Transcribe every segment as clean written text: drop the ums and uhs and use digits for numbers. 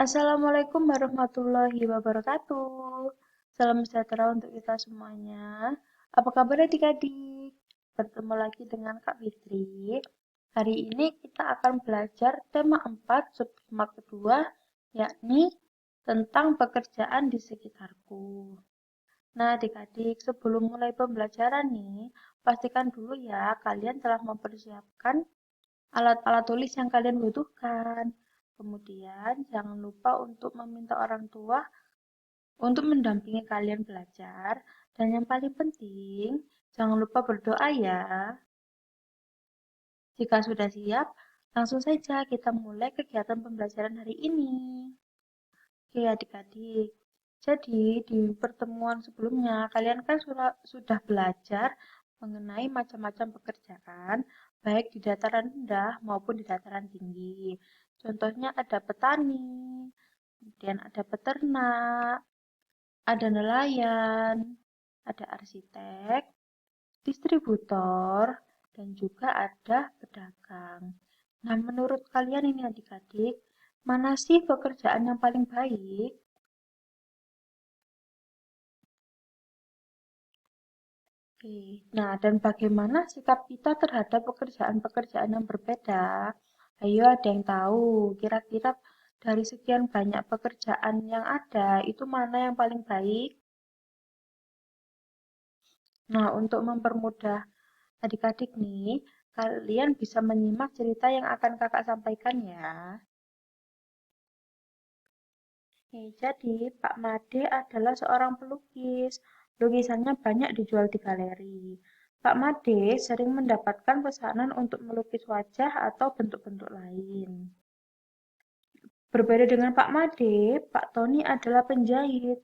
Assalamualaikum warahmatullahi wabarakatuh. Salam sejahtera untuk kita semuanya. Apa kabar adik-adik? Bertemu lagi dengan Kak Fitri. Hari ini kita akan belajar tema 4, subtema kedua, yakni tentang pekerjaan di sekitarku. Nah, adik-adik, sebelum mulai pembelajaran nih, pastikan dulu ya kalian telah mempersiapkan alat-alat tulis yang kalian butuhkan. Kemudian, jangan lupa untuk meminta orang tua untuk mendampingi kalian belajar. Dan yang paling penting, jangan lupa berdoa ya. Jika sudah siap, langsung saja kita mulai kegiatan pembelajaran hari ini. Oke adik-adik, jadi di pertemuan sebelumnya kalian kan sudah belajar mengenai macam-macam pekerjaan, baik di dataran rendah maupun di dataran tinggi. Contohnya ada petani, kemudian ada peternak, ada nelayan, ada arsitek, distributor, dan juga ada pedagang. Nah, menurut kalian ini adik-adik, mana sih pekerjaan yang paling baik? Oke, nah dan bagaimana sikap kita terhadap pekerjaan-pekerjaan yang berbeda? Ayo ada yang tahu, kira-kira dari sekian banyak pekerjaan yang ada, itu mana yang paling baik? Nah, untuk mempermudah adik-adik nih, kalian bisa menyimak cerita yang akan kakak sampaikan ya. Oke, jadi Pak Made adalah seorang pelukis. Lukisannya banyak dijual di galeri. Pak Made sering mendapatkan pesanan untuk melukis wajah atau bentuk-bentuk lain. Berbeda dengan Pak Made, Pak Tony adalah penjahit.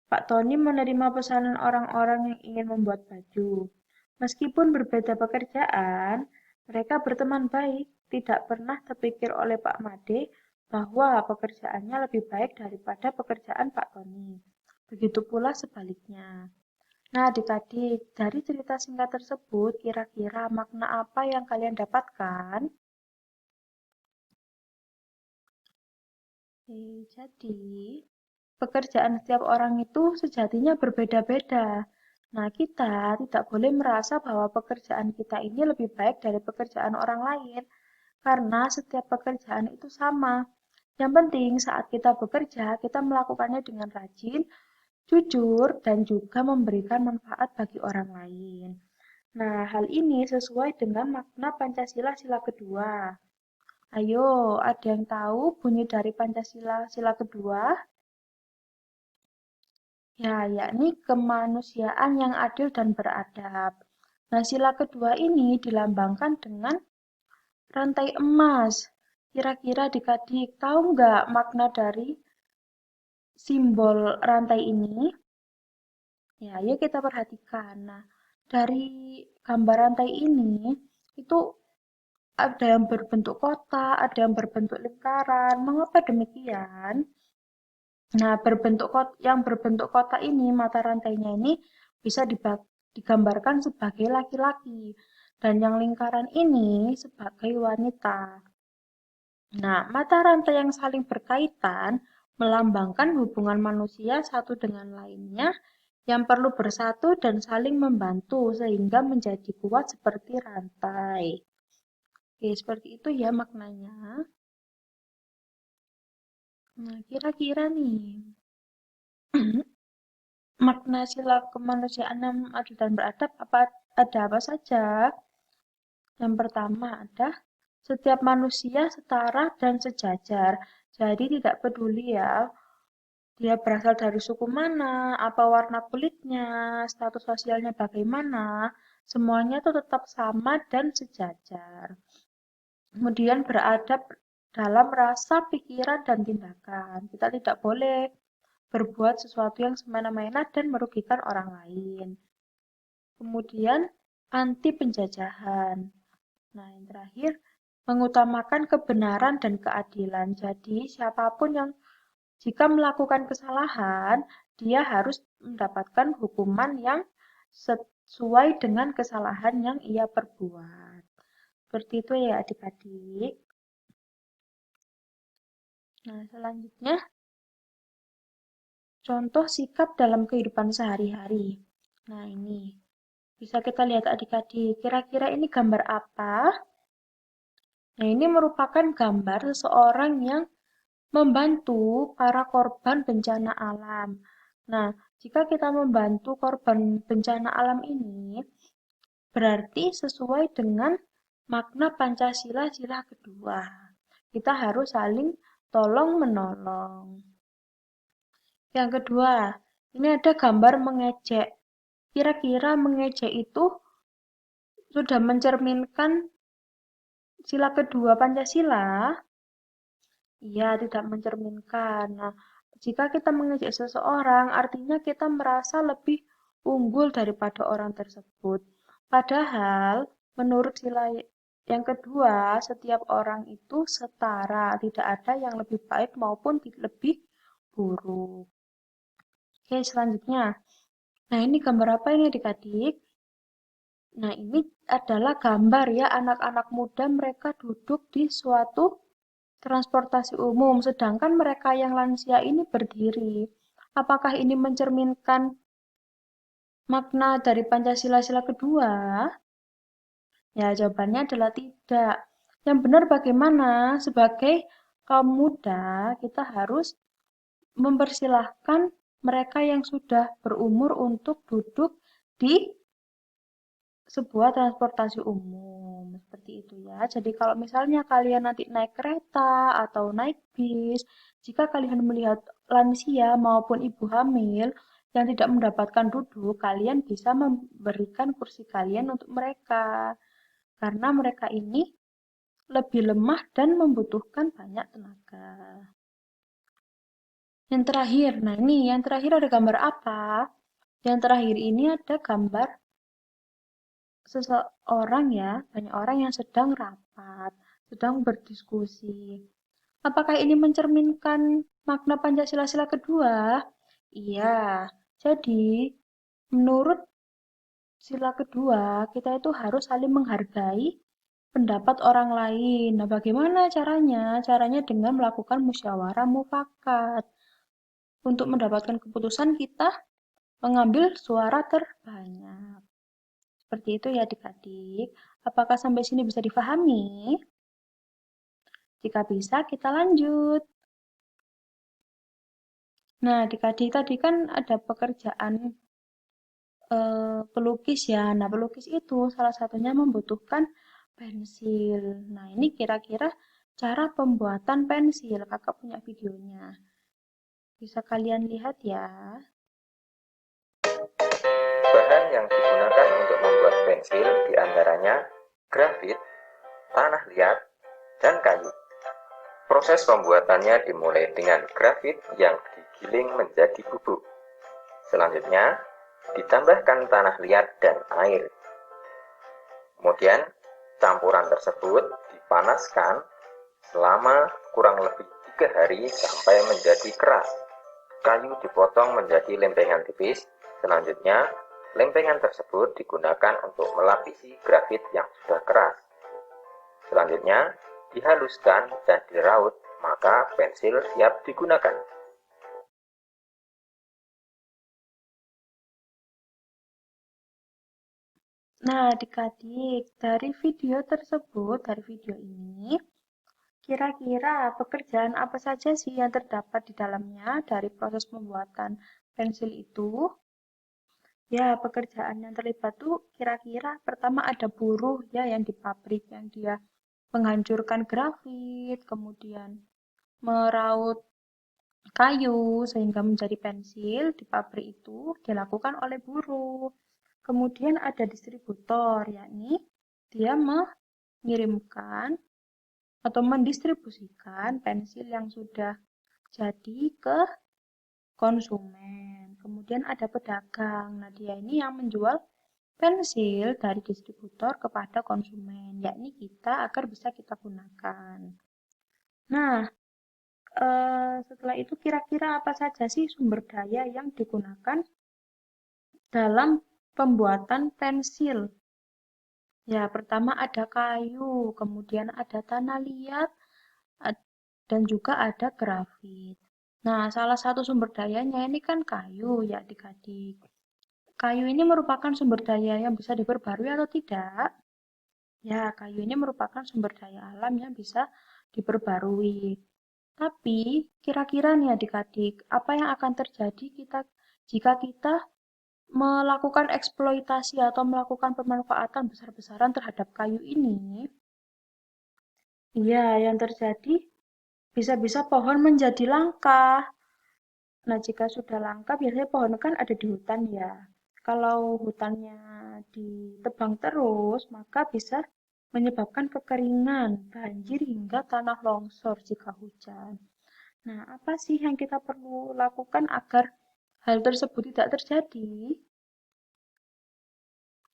Pak Tony menerima pesanan orang-orang yang ingin membuat baju. Meskipun berbeda pekerjaan, mereka berteman baik. Tidak pernah terpikir oleh Pak Made bahwa pekerjaannya lebih baik daripada pekerjaan Pak Tony. Begitu pula sebaliknya. Nah, adik-adik, dari cerita singkat tersebut, kira-kira makna apa yang kalian dapatkan? Jadi, pekerjaan setiap orang itu sejatinya berbeda-beda. Nah, kita tidak boleh merasa bahwa pekerjaan kita ini lebih baik dari pekerjaan orang lain, karena setiap pekerjaan itu sama. Yang penting saat kita bekerja, kita melakukannya dengan rajin, jujur, dan juga memberikan manfaat bagi orang lain. Nah, hal ini sesuai dengan makna Pancasila sila kedua. Ayo, ada yang tahu bunyi dari Pancasila sila kedua? Ya, yakni kemanusiaan yang adil dan beradab. Nah, sila kedua ini dilambangkan dengan rantai emas. Kira-kira adik-adik tahu nggak makna dari simbol rantai ini? Ya, yuk kita perhatikan. Nah, dari gambar rantai ini, itu ada yang berbentuk kotak, ada yang berbentuk lingkaran. Mengapa demikian? Nah, yang berbentuk kotak ini, mata rantainya ini bisa digambarkan sebagai laki-laki. Dan yang lingkaran ini sebagai wanita. Nah, mata rantai yang saling berkaitan melambangkan hubungan manusia satu dengan lainnya yang perlu bersatu dan saling membantu sehingga menjadi kuat seperti rantai. Oke, seperti itu ya maknanya. Nah, kira-kira nih, makna sila kemanusiaan yang adil dan beradab ada apa saja? Yang pertama ada setiap manusia setara dan sejajar. Jadi tidak peduli ya, dia berasal dari suku mana, apa warna kulitnya, status sosialnya bagaimana, semuanya itu tetap sama dan sejajar. Kemudian beradab dalam rasa, pikiran, dan tindakan. Kita tidak boleh berbuat sesuatu yang semena-mena dan merugikan orang lain. Kemudian anti penjajahan. Nah, yang terakhir, mengutamakan kebenaran dan keadilan. Jadi, siapapun yang jika melakukan kesalahan, dia harus mendapatkan hukuman yang sesuai dengan kesalahan yang ia perbuat. Seperti itu ya adik-adik. Nah, selanjutnya contoh sikap dalam kehidupan sehari-hari. Nah, ini bisa kita lihat adik-adik, kira-kira ini gambar apa? Nah, ini merupakan gambar seseorang yang membantu para korban bencana alam. Nah, jika kita membantu korban bencana alam ini, berarti sesuai dengan makna Pancasila sila kedua. Kita harus saling tolong-menolong. Yang kedua, ini ada gambar mengejek. Kira-kira mengejek itu sudah mencerminkan sila kedua Pancasila? Iya, tidak mencerminkan. Nah, jika kita mengejek seseorang, artinya kita merasa lebih unggul daripada orang tersebut. Padahal, menurut sila yang kedua, setiap orang itu setara, tidak ada yang lebih baik maupun lebih buruk. Oke, selanjutnya. Nah, ini gambar apa ini adik-adik? Nah, ini adalah gambar ya anak-anak muda mereka duduk di suatu transportasi umum, sedangkan mereka yang lansia ini berdiri. Apakah ini mencerminkan makna dari Pancasila sila kedua? Ya, jawabannya adalah tidak. Yang benar bagaimana? Sebagai kaum muda, kita harus mempersilahkan mereka yang sudah berumur untuk duduk di sebuah transportasi umum seperti itu ya. Jadi kalau misalnya kalian nanti naik kereta atau naik bis, jika kalian melihat lansia maupun ibu hamil yang tidak mendapatkan duduk, kalian bisa memberikan kursi kalian untuk mereka. Karena mereka ini lebih lemah dan membutuhkan banyak tenaga. Yang terakhir, nah ini yang terakhir ada gambar apa? Yang terakhir ini ada gambar seseorang ya, banyak orang yang sedang rapat, sedang berdiskusi. Apakah ini mencerminkan makna Pancasila sila kedua? Iya. Jadi, menurut sila kedua, kita itu harus saling menghargai pendapat orang lain. Nah, bagaimana caranya? Caranya dengan melakukan musyawarah mufakat. Untuk mendapatkan keputusan, kita mengambil suara terbanyak. Seperti itu ya adik-adik. Apakah sampai sini bisa difahami? Jika bisa, kita lanjut. Nah, adik-adik tadi kan ada pekerjaan pelukis ya. Nah, pelukis itu salah satunya membutuhkan pensil. Nah, ini kira-kira cara pembuatan pensil. Kakak punya videonya. Bisa kalian lihat ya. Bahan yang digunakan untuk membuat pensil diantaranya grafit, tanah liat, dan kayu. Proses pembuatannya dimulai dengan grafit yang digiling menjadi bubuk. Selanjutnya, ditambahkan tanah liat dan air. Kemudian, campuran tersebut dipanaskan selama kurang lebih 3 hari sampai menjadi keras. Kayu dipotong menjadi lempengan tipis. Selanjutnya, lempengan tersebut digunakan untuk melapisi grafit yang sudah keras. Selanjutnya, dihaluskan dan diraut, maka pensil siap digunakan. Nah, adik-adik, dari video tersebut, dari video ini, kira-kira pekerjaan apa saja sih yang terdapat di dalamnya dari proses pembuatan pensil itu? Ya, pekerjaan yang terlibat tuh kira-kira pertama ada buruh ya yang di pabrik yang dia menghancurkan grafit, kemudian meraut kayu sehingga menjadi pensil di pabrik itu dilakukan oleh buruh. Kemudian ada distributor, yakni dia mengirimkan atau mendistribusikan pensil yang sudah jadi ke konsumen. Kemudian ada pedagang. Nah, dia ini yang menjual pensil dari distributor kepada konsumen, yakni kita agar bisa kita gunakan. Nah, setelah itu kira-kira apa saja sih sumber daya yang digunakan dalam pembuatan pensil? Ya, pertama ada kayu, kemudian ada tanah liat, dan juga ada grafit. Nah, salah satu sumber dayanya ini kan kayu ya adik-adik. Kayu ini merupakan sumber daya yang bisa diperbarui atau tidak? Ya, kayu ini merupakan sumber daya alam yang bisa diperbarui. Tapi, kira-kira nih adik-adik, apa yang akan terjadi jika kita melakukan eksploitasi atau melakukan pemanfaatan besar-besaran terhadap kayu ini? Iya, yang terjadi bisa-bisa pohon menjadi langka. Nah, jika sudah langka, biasanya pohon kan ada di hutan ya. Kalau hutannya ditebang terus, maka bisa menyebabkan kekeringan, banjir, hingga tanah longsor jika hujan. Nah, apa sih yang kita perlu lakukan agar hal tersebut tidak terjadi?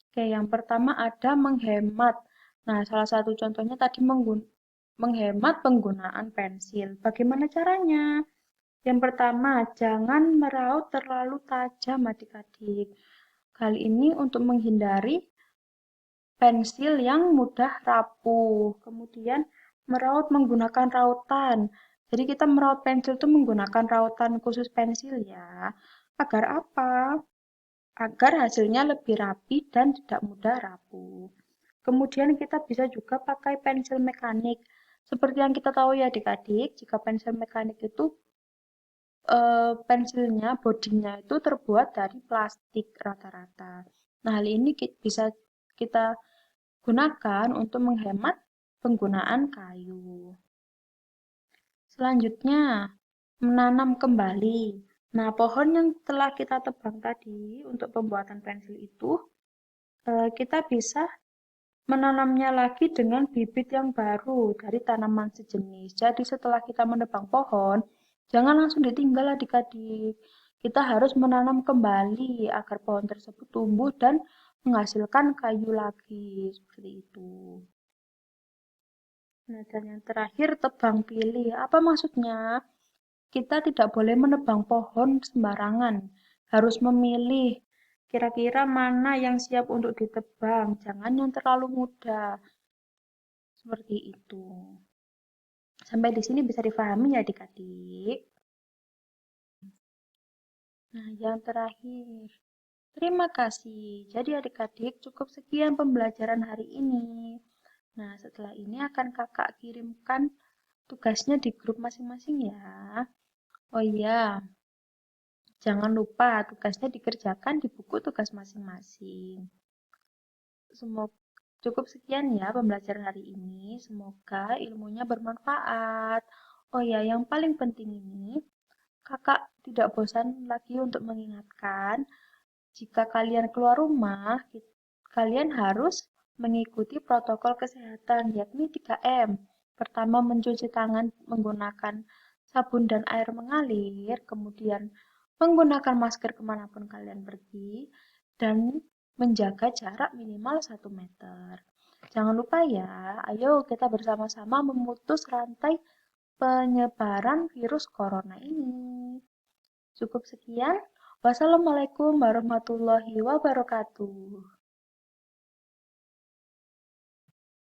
Oke, yang pertama ada menghemat. Nah, salah satu contohnya tadi menghemat penggunaan pensil. Bagaimana caranya? Yang pertama, jangan meraut terlalu tajam adik-adik. Kali ini untuk menghindari pensil yang mudah rapuh. Kemudian meraut menggunakan rautan. Jadi kita meraut pensil itu menggunakan rautan khusus pensil ya. Agar apa? Agar hasilnya lebih rapi dan tidak mudah rapuh. Kemudian kita bisa juga pakai pensil mekanik. Seperti yang kita tahu ya adik-adik, jika pensil mekanik itu pensilnya, bodinya itu terbuat dari plastik rata-rata. Nah, hal ini bisa kita gunakan untuk menghemat penggunaan kayu. Selanjutnya, menanam kembali. Nah, pohon yang telah kita tebang tadi untuk pembuatan pensil itu, kita bisa menanamnya lagi dengan bibit yang baru dari tanaman sejenis. Jadi setelah kita menebang pohon, jangan langsung ditinggal adik-adik. Kita harus menanam kembali agar pohon tersebut tumbuh dan menghasilkan kayu lagi. Seperti itu. Nah, dan yang terakhir tebang pilih. Apa maksudnya? Kita tidak boleh menebang pohon sembarangan. Harus memilih kira-kira mana yang siap untuk ditebang. Jangan yang terlalu muda. Seperti itu. Sampai di sini bisa difahami ya adik-adik. Nah, yang terakhir. Terima kasih. Jadi adik-adik cukup sekian pembelajaran hari ini. Nah, setelah ini akan kakak kirimkan tugasnya di grup masing-masing ya. Oh iya, jangan lupa tugasnya dikerjakan di buku tugas masing-masing. Semoga cukup sekian ya pembelajaran hari ini. Semoga ilmunya bermanfaat. Oh ya, yang paling penting ini, kakak tidak bosan lagi untuk mengingatkan, jika kalian keluar rumah, kalian harus mengikuti protokol kesehatan, yakni 3M. Pertama, mencuci tangan menggunakan sabun dan air mengalir, kemudian menggunakan masker kemanapun kalian pergi, dan menjaga jarak minimal 1 meter. Jangan lupa ya, ayo kita bersama-sama memutus rantai penyebaran virus corona ini. Cukup sekian. Wassalamualaikum warahmatullahi wabarakatuh.